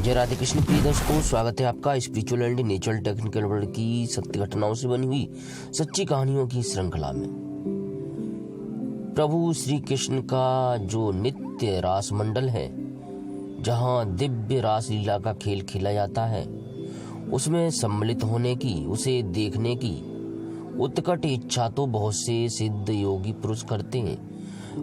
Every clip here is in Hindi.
जय राधे कृष्ण प्रिय दर्शकों, स्वागत है आपका spiritual and natural technical world की सत्य घटनाओं से बनी हुई सच्ची कहानियों की श्रृंखला में। प्रभु श्री कृष्ण का जो नित्य रास मंडल है, जहां दिव्य रास लीला का खेल खेला जाता है, उसमें सम्मिलित होने की, उसे देखने की उत्कट इच्छा तो बहुत से सिद्ध योगी पुरुष करते हैं,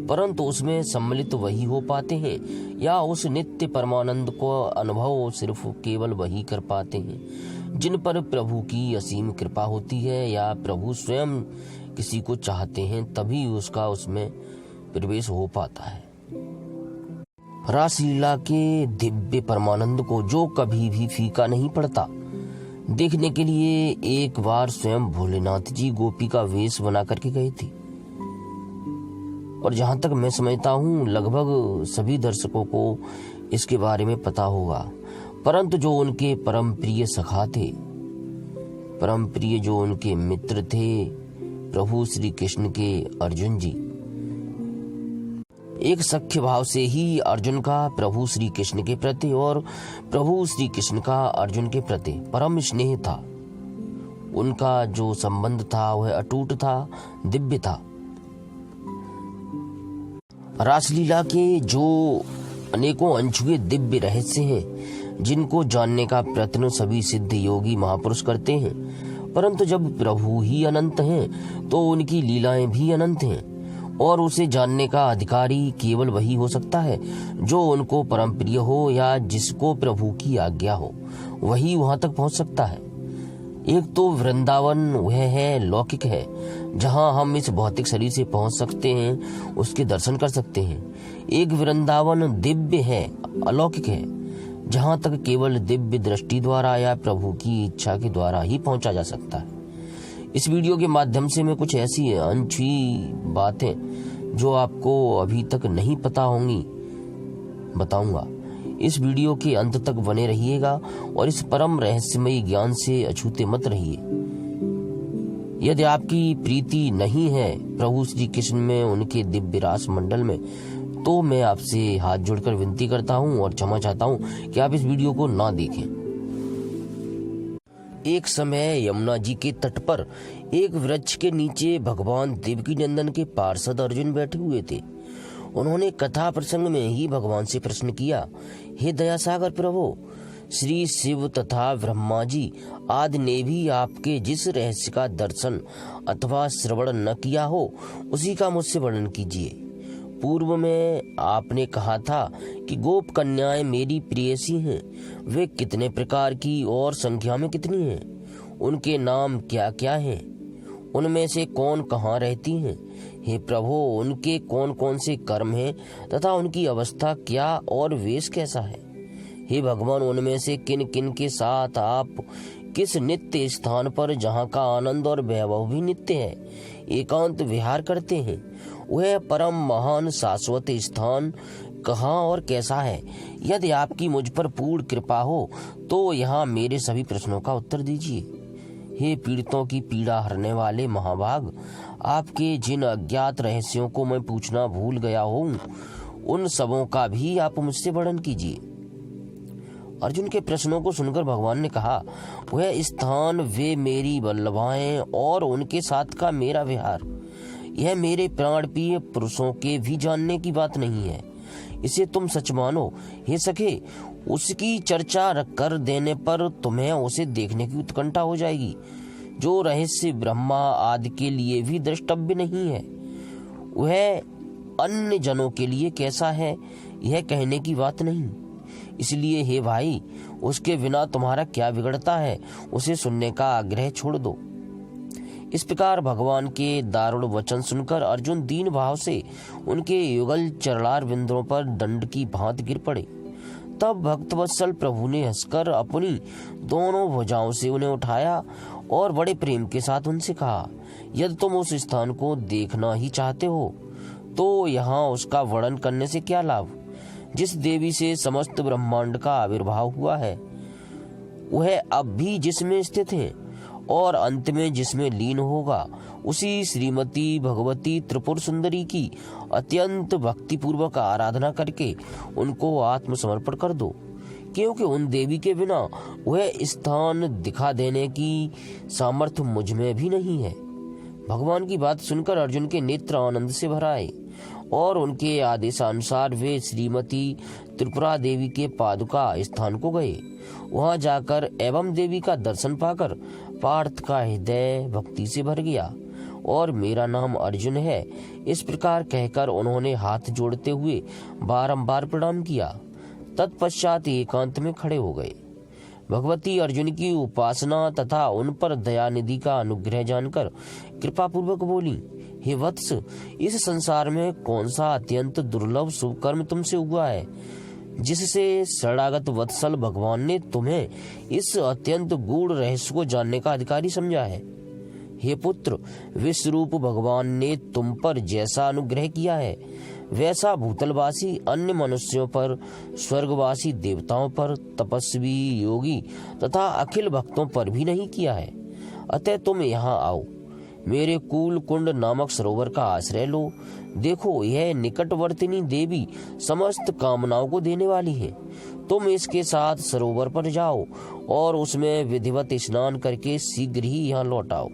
परंतु उसमें सम्मिलित वही हो पाते हैं या उस नित्य परमानंद को अनुभव सिर्फ केवल वही कर पाते हैं जिन पर प्रभु की असीम कृपा होती है, या प्रभु स्वयं किसी को चाहते हैं तभी उसका उसमें प्रवेश हो पाता है। रासलीला के दिव्य परमानंद को जो कभी भी फीका नहीं पड़ता, देखने के लिए एक बार स्वयं भोलेनाथ जी गोपी का वेश बना करके गए थे। और जहां तक मैं समझता हूं, लगभग सभी दर्शकों को इसके बारे में पता होगा, परंतु जो उनके परम प्रिय सखा थे, परम प्रिय जो उनके मित्र थे, प्रभु श्री कृष्ण के अर्जुन जी, एक सख्य भाव से ही अर्जुन का प्रभु श्री कृष्ण के प्रति और प्रभु श्री कृष्ण का अर्जुन के प्रति परम स्नेह था। उनका जो संबंध था वह अटूट था, दिव्य था। रासलीला के जो अनेकों अनछुए दिव्य रहस्य हैं, जिनको जानने का प्रयत्न सभी सिद्ध योगी महापुरुष करते हैं, परंतु जब प्रभु ही अनंत हैं तो उनकी लीलाएं भी अनंत हैं, और उसे जानने का अधिकारी केवल वही हो सकता है जो उनको परम प्रिय हो या जिसको प्रभु की आज्ञा हो, वही वहां तक पहुंच सकता है। एक तो वृंदावन वह है, लौकिक है, जहां हम इस भौतिक शरीर से पहुंच सकते हैं, उसके दर्शन कर सकते हैं। एक वृंदावन दिव्य है, अलौकिक है, जहां तक केवल दिव्य दृष्टि द्वारा या प्रभु की इच्छा के द्वारा ही पहुंचा जा सकता है। इस वीडियो के माध्यम से मैं कुछ ऐसी अनछुई बातें जो आपको अभी तक नहीं पता होंगी बताऊंगा। इस वीडियो के अंत तक बने रहिएगा और इस परम रहस्यमयी ज्ञान से अछूते मत रहिए। यदि आपकी प्रीति नहीं है प्रभु श्री कृष्ण में, उनके दिव्य रास मंडल में, तो मैं आपसे हाथ जोड़कर विनती करता हूं और क्षमा चाहता हूं कि आप इस वीडियो को ना देखें। एक समय यमुना जी के तट पर एक वृक्ष के नीचे भगवान देवकी नंदन के पार्षद अर्जुन बैठे हुए थे। उन्होंने कथा प्रसंग में ही भगवान से प्रश्न किया, हे दयासागर प्रभु, श्री शिव तथा ब्रह्मा जी आदि ने भी आपके जिस रहस्य का दर्शन अथवा श्रवण न किया हो, उसी का मुझसे वर्णन कीजिए। पूर्व में आपने कहा था कि गोप कन्याएं मेरी प्रेयसी हैं। वे कितने प्रकार की और संख्या में कितनी हैं? उनके नाम क्या क्या हैं? उनमें से कौन कहाँ रहती हैं? हे प्रभु, उनके कौन कौन से कर्म हैं तथा उनकी अवस्था क्या और वेश कैसा है? हे भगवान, उनमें से किन किन के साथ आप किस नित्य स्थान पर, जहाँ का आनंद और वैभव भी नित्य है, एकांत विहार करते हैं? वह परम महान शाश्वत स्थान कहाँ और कैसा है? यदि आपकी मुझ पर पूर्ण कृपा हो तो यहाँ मेरे सभी प्रश्नों का उत्तर दीजिए। हे पीड़ितों की पीड़ा हरने वाले महाभाग, आपके जिन अज्ञात रहस्यों को मैं पूछना भूल गया हूँ, उन सबों का भी आप मुझसे वर्णन कीजिए। अर्जुन के प्रश्नों को सुनकर भगवान ने कहा, वह स्थान, वे मेरी वल्लभाएं और उनके साथ का मेरा विहार, यह मेरे प्राण प्रिय पुरुषों के भी जानने की बात नहीं है। इसे तुम सच मानो। हे सखे, उसकी चर्चा कर देने पर तुम्हें उसे देखने की उत्कंठा हो जाएगी, जो रहस्य ब्रह्मा आदि के लिए भी द्रष्टव्य नहीं है। वह अन्य जनों के लिए कैसा है, यह कहने की बात नहीं। इसलिए हे भाई, उसके बिना तुम्हारा क्या बिगड़ता है, उसे सुनने का आग्रह छोड़ दो। इस प्रकार भगवान के दारुण वचन सुनकर अर्जुन दीन भाव से उनके युगल चरणार बिंदुओं पर दंड की भांति गिर पड़े। तब भक्तवत्सल प्रभु ने हंसकर अपनी दोनों भुजाओं से उन्हें उठाया और बड़े प्रेम के साथ उनसे कहा, यदि तुम उस स्थान को देखना ही चाहते हो तो यहाँ उसका वर्णन करने से क्या लाभ? जिस देवी से समस्त ब्रह्मांड का आविर्भाव हुआ है, वह अब भी जिसमें स्थित है और अंत में जिसमें लीन होगा, उसी श्रीमती भगवती त्रिपुर सुंदरी की अत्यंत भक्ति पूर्वक आराधना करके उनको आत्मसमर्पण कर दो। क्योंकि उन देवी के बिना वह स्थान दिखा देने की सामर्थ्य मुझ में भी नहीं है। भगवान की बात सुनकर अर्जुन के नेत्र आनंद से भर आए और उनके आदेशानुसार वे श्रीमती त्रिपुरा देवी के पादुका स्थान को गए। वहां जाकर एवं देवी का दर्शन पाकर पार्थ का हृदय भक्ति से भर गया और मेरा नाम अर्जुन है, इस प्रकार कहकर उन्होंने हाथ जोड़ते हुए बारंबार प्रणाम किया। तत्पश्चात एकांत में खड़े हो गए। भगवती अर्जुन की उपासना तथा उन पर दयानिधि का अनुग्रह जानकर कृपा पूर्वक बोली, हे वत्स, इस संसार में कौन सा अत्यंत दुर्लभ शुभ कर्म तुमसे हुआ है जिससे शरणागत वत्सल भगवान ने तुम्हें इस अत्यंत गूढ़ रहस्य को जानने का अधिकारी समझा है। हे पुत्र, विश्वरूप भगवान ने तुम पर जैसा अनुग्रह किया है वैसा भूतलवासी अन्य मनुष्यों पर, स्वर्गवासी देवताओं पर, तपस्वी योगी तथा अखिल भक्तों पर भी नहीं किया है। अतः तुम यहाँ आओ, मेरे कूल कुंड नामक सरोवर का आश्रय लो। देखो, यह निकटवर्तिनी देवी समस्त कामनाओं को देने वाली है। तुम इसके साथ सरोवर पर जाओ और उसमें विधिवत स्नान करके शीघ्र ही यहाँ लौट आओ।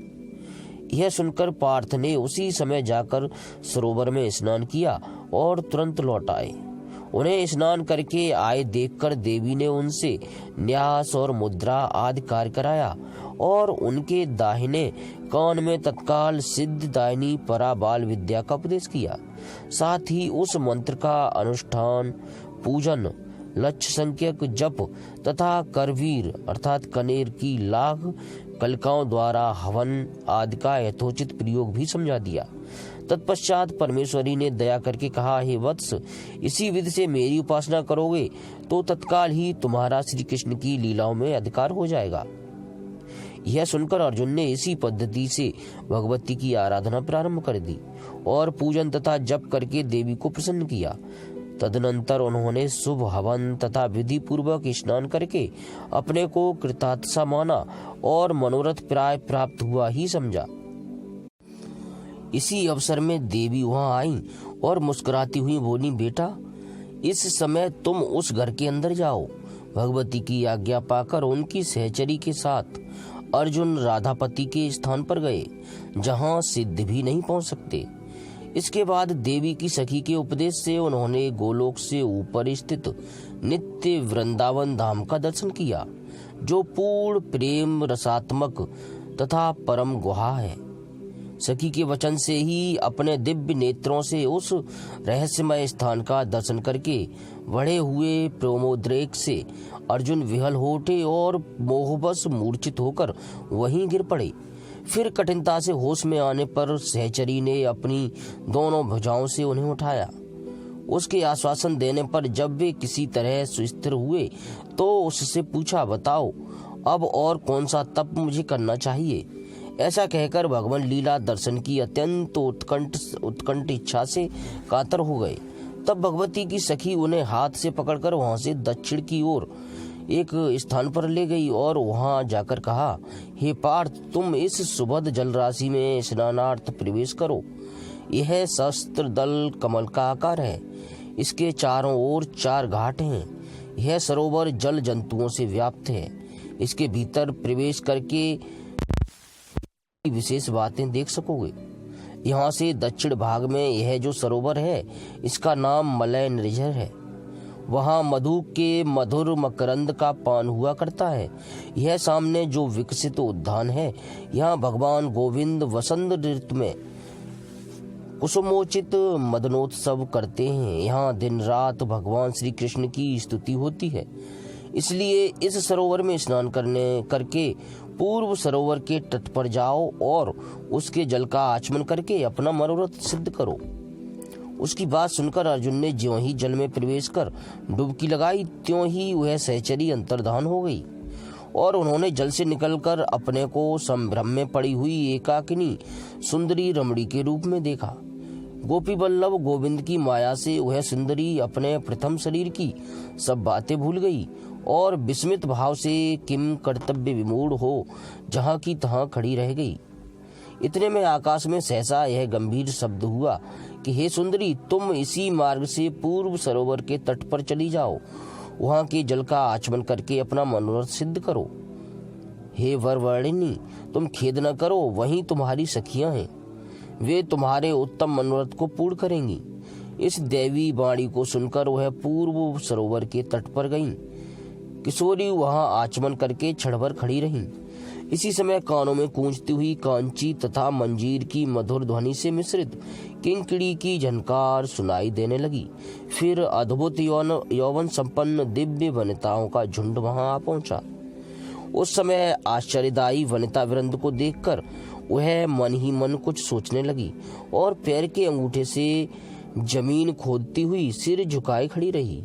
यह सुनकर पार्थ ने उसी समय जाकर सरोवर में स्नान किया और तुरंत लौट आए। उन्हें स्नान करके आए देखकर देवी ने उनसे न्यास और मुद्रा आदि कार्य कराया और उनके दाहिने कान में तत्काल सिद्ध दायनी पराबाल विद्या का उपदेश किया। साथ ही उस मंत्र का अनुष्ठान, पूजन, लक्ष्य संख्यक जप तथा करवीर अर्थात कनेर की लाख कलिकाओं द्वारा हवन आदि का यथोचित प्रयोग भी समझा दिया। तत्पश्चात परमेश्वरी ने दया करके कहा, हे वत्स, इसी विधि से मेरी उपासना करोगे तो तत्काल ही तुम्हारा श्री कृष्ण की लीलाओं में अधिकार हो जाएगा। यह सुनकर अर्जुन ने इसी पद्धति से भगवती की आराधना प्रारंभ कर दी और पूजन तथा जप करके देवी को प्रसन्न किया। तदनंतर उन्होंने शुभ हवन तथा विधि पूर्वक स्नान करके अपने को कृतार्थ माना और मनोरथ प्राय प्राप्त हुआ ही समझा। इसी अवसर में देवी वहां आई और मुस्कुराती हुई बोली, बेटा, इस समय तुम उस घर के अंदर जाओ। भगवती की आज्ञा पाकर उनकी सहचरी के साथ अर्जुन राधापति के स्थान पर गए, जहां सिद्ध भी नहीं पहुंच सकते। इसके बाद देवी की सखी के उपदेश से उन्होंने गोलोक से ऊपर स्थित नित्य वृंदावन धाम का दर्शन किया, जो पूर्ण प्रेम रसात्मक तथा परम गुहा है। सखी के वचन से ही अपने दिव्य नेत्रों से उस रहस्यमय स्थान का दर्शन करके बढ़े हुए प्रेमोद्रेक से अर्जुन विहल हो उठे और मोहवश मूर्छित होकर वहीं गिर पड़े। फिर कठिनता से होश में आने पर सहचरी ने अपनी दोनों भुजाओं से उन्हें उठाया। उसके आश्वासन देने पर जब वे किसी तरह सुस्थिर हुए तो उससे पूछा, बताओ अब और कौन सा तप मुझे करना चाहिए। ऐसा कहकर भगवान लीला दर्शन की अत्यंत उत्कंठ इच्छा से कातर हो गए। तब भगवती की सखी उन्हें हाथ से पकड़कर वहां से दक्षिण की ओर एक स्थान पर ले गई और वहां जाकर कहा, हे पार्थ, तुम इस सुभद जल राशि में स्नानार्थ प्रवेश करो। यह शस्त्र दल कमल का आकार है। इसके चारों ओर 4 घाट हैं। यह सरोवर जल जंतुओं से व्याप्त है। इसके भीतर प्रवेश करके विशेष बातें देख सकोगे। यहाँ से दक्षिण भाग में यह जो सरोवर है, इसका नाम मलय निर्झर है। वहाँ मधु के मधुर मकरंद का पान हुआ करता है। यह सामने जो विकसित उद्यान है, यहाँ भगवान गोविंद वसंत ऋतु में कुसुमोचित मदनोत्सव करते हैं। यहाँ दिन रात भगवान श्री कृष्ण की स्तुति होती है। इसलिए इस सरोवर में स्नान करके पूर्व सरोवर के तट पर जाओ और उसके जल का आचमन करके अपना मनोरथ सिद्ध करो। उसकी बात सुनकर अर्जुन ने ज्यों ही जल में प्रवेश कर डुबकी लगाई, त्यों ही वह सहचरी अंतर्धान हो गई और उन्होंने जल से निकलकर अपने को संभ्रम में पड़ी हुई एकाकिनी सुंदरी रमणी के रूप में देखा। गोपी वल्लभ गोविंद की माया से वह सुंदरी अपने प्रथम शरीर की सब बातें भूल गई और विस्मित भाव से किम कर्तव्य विमूढ़ हो जहाँ की तहाँ खड़ी रह गई। इतने में आकाश में सहसा यह गंभीर शब्द हुआ कि हे सुंदरी, तुम इसी मार्ग से पूर्व सरोवर के तट पर चली जाओ। वहां के जल का आचमन करके अपना मनोरथ सिद्ध करो। हे वरवर्णिनी, तुम खेद न करो, वहीं तुम्हारी सखियां हैं, वे तुम्हारे उत्तम मनोरथ को पूर्ण करेंगी। इस दैवी वाणी को सुनकर वह पूर्व सरोवर के तट पर गईं। किशोरी वहां आचमन करके क्षण भर खड़ी रहीं। इसी समय कानों में गूंजती हुई कांची तथा मंजीर की मधुर ध्वनि से मिश्रित किंकिणी की झनकार सुनाई देने लगी। फिर अद्भुत यौवन संपन्न दिव्य वनिताओं का झुंड वहां आ पहुंचा। उस समय आश्चर्यदायी वनिता वृंद को देखकर वह मन ही मन कुछ सोचने लगी और पैर के अंगूठे से जमीन खोदती हुई सिर झुकाए खड़ी रही।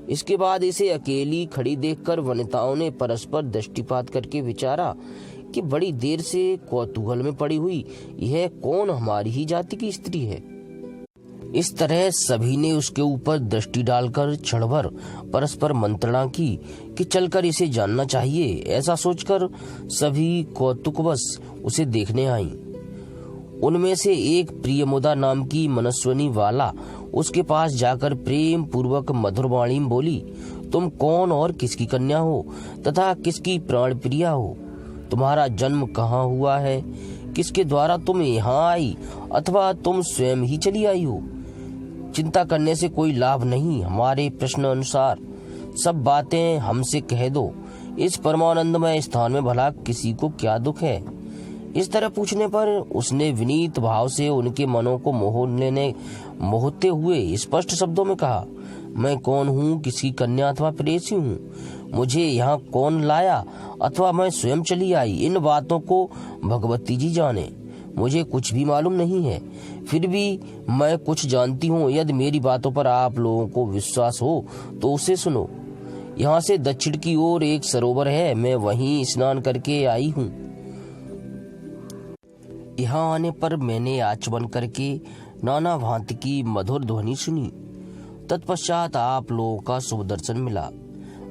इसके बाद इसे अकेली खड़ी देखकर वनिताओं ने परस्पर दृष्टिपात करके विचारा कि बड़ी देर से कौतूहल में पड़ी हुई यह कौन हमारी ही जाति की स्त्री है। इस तरह सभी ने उसके ऊपर दृष्टि डालकर क्षण भर परस्पर मंत्रणा की कि चलकर इसे जानना चाहिए। ऐसा सोचकर सभी कौतुकवश उसे देखने आईं। उनमें से एक प्रियमुदा नाम की मनस्विनी वाला उसके पास जाकर प्रेम पूर्वक मधुर वाणी में बोली, तुम कौन और किसकी कन्या हो तथा किसकी प्राण प्रिया हो? तुम्हारा जन्म कहाँ हुआ है? किसके द्वारा तुम यहाँ आई अथवा तुम स्वयं ही चली आई हो? चिंता करने से कोई लाभ नहीं। हमारे प्रश्न अनुसार सब बातें हमसे कह दो। इस परमानंदमय स्थान में भला किसी को क्या दुख है? इस तरह पूछने पर उसने विनीत भाव से उनके मनों को मोहते हुए स्पष्ट शब्दों में कहा, मैं कौन हूँ, किसकी कन्या अथवा प्रेयसी हूँ? मुझे यहाँ कौन लाया अथवा मैं स्वयं चली आई? इन बातों को भगवती जी जाने, मुझे कुछ भी मालूम नहीं है। फिर भी मैं कुछ जानती हूँ। यदि मेरी बातों पर आप लोगों को विश्वास हो तो उसे सुनो। यहाँ से दक्षिण की ओर एक सरोवर है, मैं वहीं स्नान करके आई हूँ। यहाँ आने पर मैंने आचमन करके नाना भांति की मधुर ध्वनि सुनी। तत्पश्चात आप लोगों का शुभ दर्शन मिला।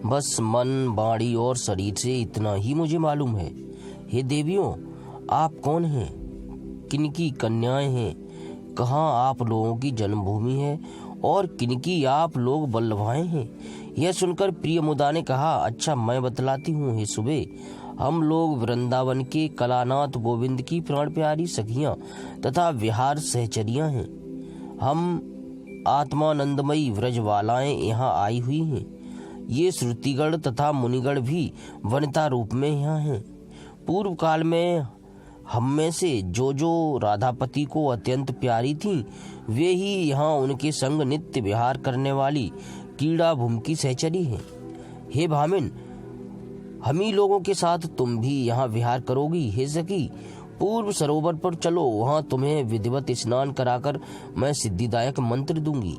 बस मन, वाणी और शरीर से इतना ही मुझे मालूम है। हे देवियों, आप कौन हैं? किनकी कन्याएं हैं? कहाँ आप लोगों की जन्मभूमि है और किनकी आप लोग बल्लभाएं हैं? यह सुनकर प्रियमुदा ने कहा, अच्छा मैं बतलाती हूँ। हे सुबह, हम लोग वृंदावन के कलानाथ गोविंद की प्राण प्यारी सखियां तथा विहार सहचरियां हैं। हम आत्मानंदमयी व्रजवालाएं यहाँ आई हुई हैं। ये श्रुतिगण तथा मुनिगण भी वनिता रूप में यहाँ हैं। पूर्व काल में हम में से जो राधापति को अत्यंत प्यारी थीं, वे ही यहाँ उनके संग नित्य विहार करने वाली कीड़ा भूमि की सहचरी हैं। हे भामिन, हम ही लोगों के साथ तुम भी यहाँ विहार करोगी। हे सखी, पूर्व सरोवर पर चलो, वहाँ तुम्हें विधिवत स्नान कराकर मैं सिद्धिदायक मंत्र दूंगी।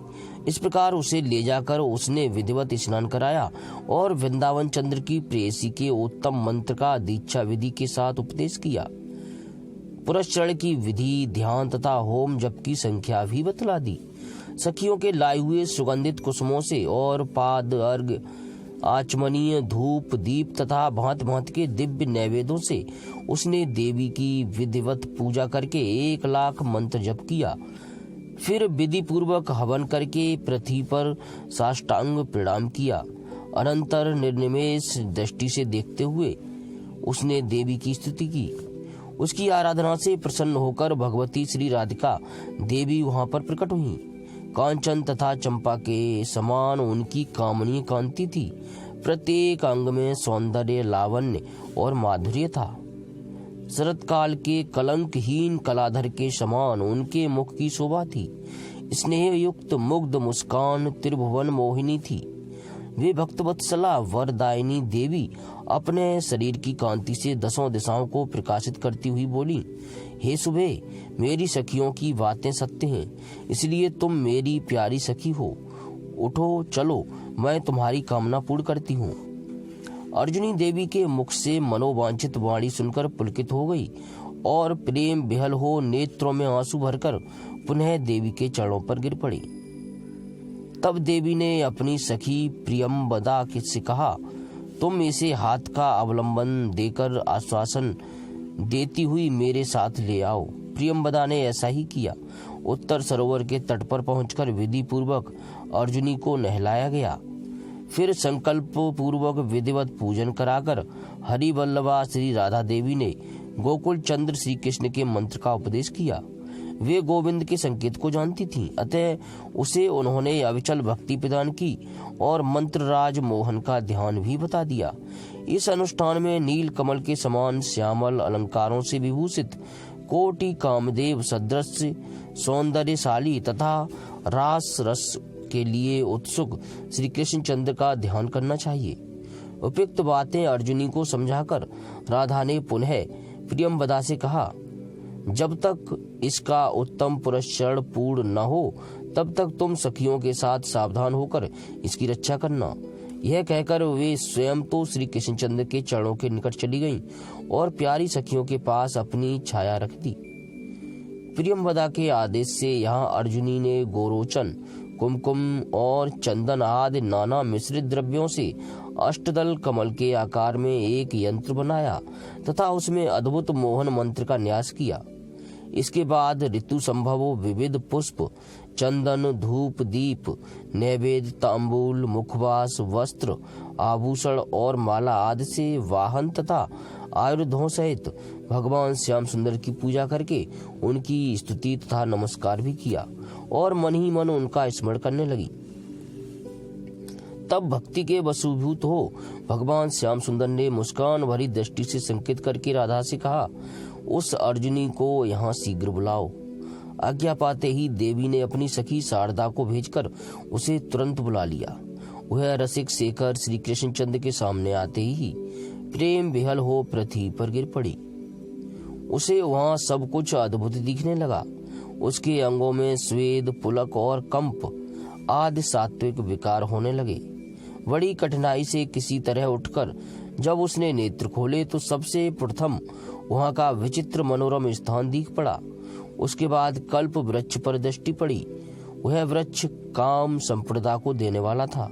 इस प्रकार उसे ले जाकर उसने विधिवत स्नान कराया और वृंदावन चंद्र की प्रेयसी के उत्तम मंत्र का दीक्षा विधि के साथ उपदेश किया। पुरस्चरण की विधि, ध्यान तथा होम जप की संख्या भी बतला दी। सखियों के लाए हुए सुगंधित कुसुमों से और पाद अर्घ, आचमनीय धूप दीप तथा भांति भांति के दिव्य नैवेद्यों से उसने देवी की विधिवत पूजा करके 1,00,000 मंत्र जप किया। फिर विधि पूर्वक हवन करके पृथ्वी पर साष्टांग प्रणाम किया। अनंतर निर्निमेष दृष्टि से देखते हुए उसने देवी की स्तुति की। उसकी आराधना से प्रसन्न होकर भगवती श्री राधिका देवी वहां पर प्रकट हुई। कांचन तथा चंपा के समान उनकी कामनीय कांति थी। प्रत्येक अंग में सौंदर्य, लावण्य और माधुर्य था। शरत काल के कलंकहीन कलाधर के समान उनके मुख की शोभा थी। स्नेह युक्त मुग्ध मुस्कान त्रिभुवन मोहिनी थी। वे भक्तवत्सला वरदायिनी देवी अपने शरीर की कांति से 10 दिशाओं को प्रकाशित करती हुई बोली, हे सुबह, मेरी सखियों की बातें सत्य हैं, इसलिए तुम मेरी प्यारी सखी हो। उठो, चलो, मैं तुम्हारी कामना पूर्ण करती हूँ। अर्जुनी देवी के मुख से मनोवांछित वाणी सुनकर पुलकित हो गई और प्रेम विहल हो नेत्रों में आंसू भरकर पुनः देवी के चरणों पर गिर पड़ी। तब देवी ने अपनी सखी प्रियंबदा से कहा, तुम इसे हाथ का अवलंबन देकर आश्वासन देती हुई मेरे साथ ले आओ। प्रियंबदा ने ऐसा ही किया। उत्तर सरोवर के तट पर पहुंचकर विधि पूर्वक अर्जुनी को नहलाया गया। फिर संकल्प पूर्वक विधिवत पूजन कराकर हरिवल्लभा श्री राधा देवी ने गोकुल चंद्र श्री कृष्ण के मंत्र का उपदेश किया। वे गोविंद के संकेत को जानती थीं, अतः उसे उन्होंने अविचल भक्ति प्रदान की और मंत्रराज मोहन का ध्यान भी बता दिया। इस अनुष्ठान में नील कमल के समान श्यामल अलंकारों से विभूषित कोटि कामदेव सदृश सौंदर्यशाली तथा रास रस के लिए उत्सुक श्री कृष्ण चंद्र का ध्यान करना चाहिए। उपयुक्त बातें अर्जुनी को समझाकर राधा ने पुनः प्रियंवदा से कहा, जब तक इसका उत्तम पुरस्कार पूर्ण न हो तब तक तुम सखियों के साथ सावधान होकर इसकी रक्षा करना। यह कहकर वे स्वयं तो श्री कृष्णचंद्र के चरणों के निकट चली गईं और प्यारी सखियों के पास अपनी छाया रख दी। प्रियंवदा के आदेश से यहाँ अर्जुनी ने गोरोचन, कुमकुम और चंदन आदि नाना मिश्रित द्रव्यों से अष्टदल कमल के आकार में एक यंत्र बनाया तथा उसमें अद्भुत मोहन मंत्र का न्यास किया। इसके बाद ऋतु संभव विविध पुष्प, चंदन, धूप, दीप, नैवेद्य, तांबूल, मुखवास, वस्त्र, आभूषण और माला आदि से वाहन तथा आयुधों सहित भगवान श्याम सुंदर की पूजा करके उनकी स्तुति तथा नमस्कार भी किया और मन ही मन उनका स्मरण करने लगी। तब भक्ति के वशीभूत हो भगवान श्याम सुंदर ने मुस्कान भरी दृष्टि से संकेत करके राधा से कहा, उस अर्जुनी को यहाँ शीघ्र बुलाओ। आज्ञा पाते ही देवी ने अपनी सखी शारदा को भेजकर उसे तुरंत बुला लिया। वह रसिक शेखर श्री कृष्णचंद्र के सामने आते ही प्रेम विहल हो पृथ्वी पर गिर पड़ी। उसे वहाँ सब कुछ अद्भुत दिखने लगा। उसके अंगों में स्वेद, पुलक और कंप आदि सात्विक विकार होने लगे। बड़ी कठिनाई से किसी तरह उठकर जब उसने नेत्र खोले तो सबसे प्रथम वहाँ का विचित्र मनोरम स्थान दिख पड़ा। उसके बाद कल्प वृक्ष पर दृष्टि पड़ी। वह वृक्ष काम संप्रदा को देने वाला था।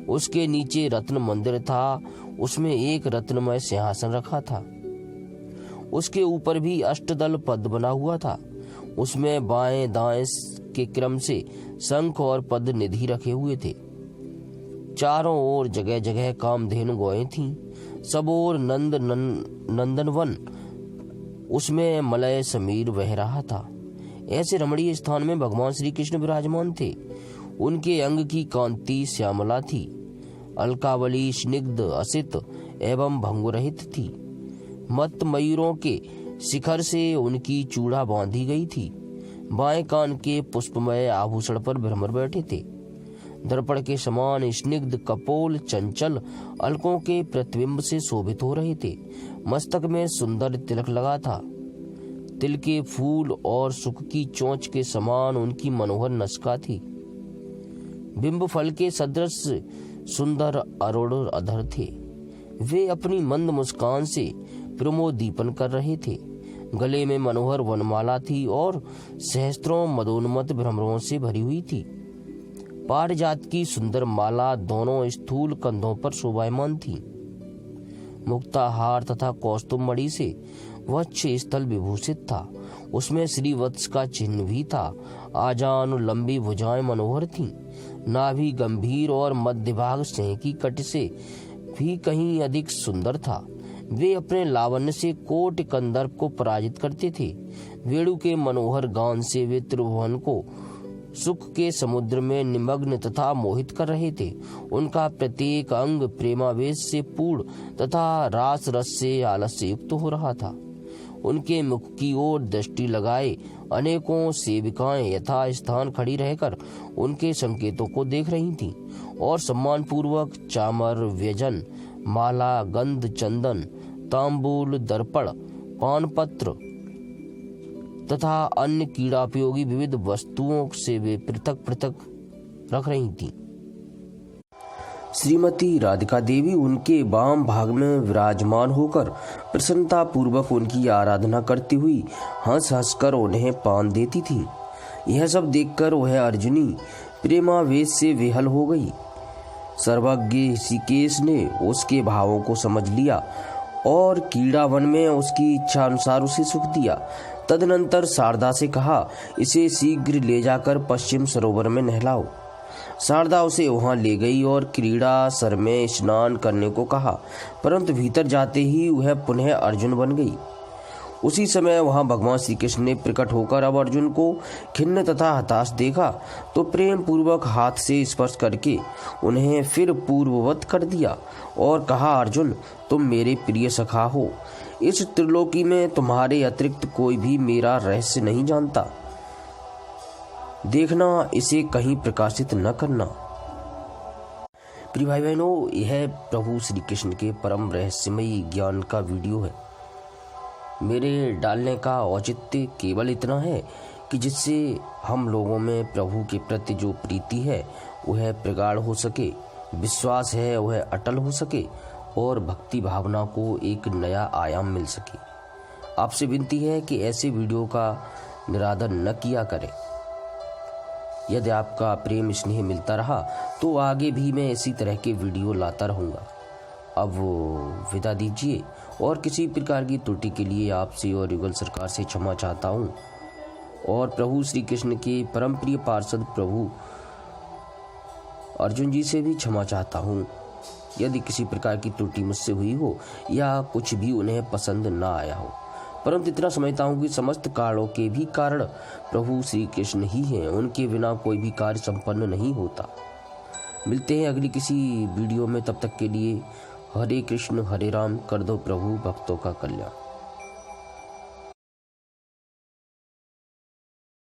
उसके नीचे रत्न मंदिर था, उसमें एक रत्नमय सिंहासन रखा था। उसके ऊपर भी अष्टदल पद बना हुआ था। उसमें बाएं दाएं के क्रम से शंख और पद निधि रखे हुए थे। चारों ओर जगह जगह कामधेनु गौएं थीं। सब ओर नंदनवन, उसमें मलय समीर बह रहा था। ऐसे रमणीय स्थान में भगवान श्री कृष्ण विराजमान थे। उनके अंग की कांति श्यामला थी, अलकावली स्निग्ध, असित एवं भंगुरहित थी। मत मयूरों के शिखर से उनकी चूड़ा बांधी गई थी। बाएं कान के पुष्पमय आभूषण पर भ्रमर बैठे थे। दर्पण के समान स्निग्ध कपोल चंचल अलकों के प्रतिबिंब से शोभित हो रहे थे। मस्तक में सुंदर तिलक लगा था। तिल के फूल और सुख की चोंच के समान उनकी मनोहर नसिका थी। बिंब फल के सदृश सुंदर अरुण अधर थे। वे अपनी मंद मुस्कान से प्रमोदीपन कर रहे थे। गले में मनोहर वनमाला थी और सहस्त्रों मदोन्मत्त भ्रमरों से भरी हुई थी। पारिजात की सुंदर माला दोनों स्थूल कंधों पर शोभायमान थी। मुक्ताहार तथा कौस्तुभ मणि से वक्ष स्थल विभूषित था। उसमें श्रीवत्स का चिन्ह भी था। आजान लंबी भुजाएं मनोहर थीं। नाभि गंभीर और मध्य भाग स्नेह की कट से भी कहीं अधिक सुंदर था। वे अपने लावण्य से कोटि कंदर्प को पराजित करते थे। वेणु के मनोहर गान से वे त्रिभुवन को सुख के समुद्र में निमग्न तथा मोहित कर रहे थे। उनका प्रत्येक अंग प्रेमावेश से पूर्ण तथा रास रस से आलस्य युक्त हो रहा था। उनके मुख की ओर दृष्टि लगाए अनेकों सेविकाएं यथा स्थान खड़ी रहकर उनके संकेतों को देख रही थीं और सम्मान पूर्वक चामर, व्यजन, माला, गंध, चंदन, तांबूल, दर्पण, पानपत्र तथा अन्य कीड़ापयोगी विविध वस्तुओं से वे पृथक पृथक रख रही थीं। श्रीमती राधिका देवी उनके वाम भाग में विराजमान होकर प्रसन्नता पूर्वक उनकी आराधना करती हुई हंस हंसकर उन्हें पान देती थी। यह सब देखकर वह अर्जुनी प्रेमावेश से विहल हो गई। सर्वज्ञ ऋषिकेश ने उसके भावों को समझ लिया और कीड़ावन में उसकी इच्छा अनुसार उसे सुख दिया। तदनंतर शारदा से कहा, इसे शीघ्र ले जाकर पश्चिम सरोवर में नहलाओ। शारदा उसे वहां ले गई और क्रीड़ासर में स्नान करने को कहा, परंतु भीतर जाते ही वह पुनः अर्जुन बन गई। उसी समय वहां भगवान श्री कृष्ण ने प्रकट होकर अब अर्जुन को खिन्न तथा हताश देखा तो प्रेम पूर्वक हाथ से स्पर्श करके उन्हें फिर पूर्ववत कर दिया और कहा, अर्जुन तुम मेरे प्रिय सखा हो, इस त्रिलोकी में तुम्हारे अतिरिक्त कोई भी मेरा रहस्य नहीं जानता। देखना, इसे कहीं प्रकाशित न करना। प्रिय भाई बहनों, यह प्रभु श्री कृष्ण के परम रहस्यमयी ज्ञान का वीडियो है। मेरे डालने का औचित्य केवल इतना है कि जिससे हम लोगों में प्रभु के प्रति जो प्रीति है वह प्रगाढ़ हो सके, विश्वास है वह अटल हो सके और भक्ति भावना को एक नया आयाम मिल सके। आपसे विनती है कि ऐसे वीडियो का निरादर न किया करें। यदि आपका प्रेम स्नेह मिलता रहा तो आगे भी मैं इसी तरह के वीडियो लाता रहूँगा। अब विदा दीजिए और किसी प्रकार की त्रुटि के लिए आपसे और युगल सरकार से क्षमा चाहता हूँ और प्रभु श्री कृष्ण के परम प्रिय पार्षद प्रभु अर्जुन जी से भी क्षमा चाहता हूँ यदि किसी प्रकार की त्रुटि मुझसे हुई हो या कुछ भी उन्हें पसंद ना आया हो। परंतु इतना समझता हूँ कि समस्त कारणों के भी कारण प्रभु श्री कृष्ण ही हैं, उनके बिना कोई भी कार्य संपन्न नहीं होता। मिलते हैं अगली किसी वीडियो में, तब तक के लिए हरे कृष्ण हरे राम, कर दो प्रभु भक्तों का कल्याण।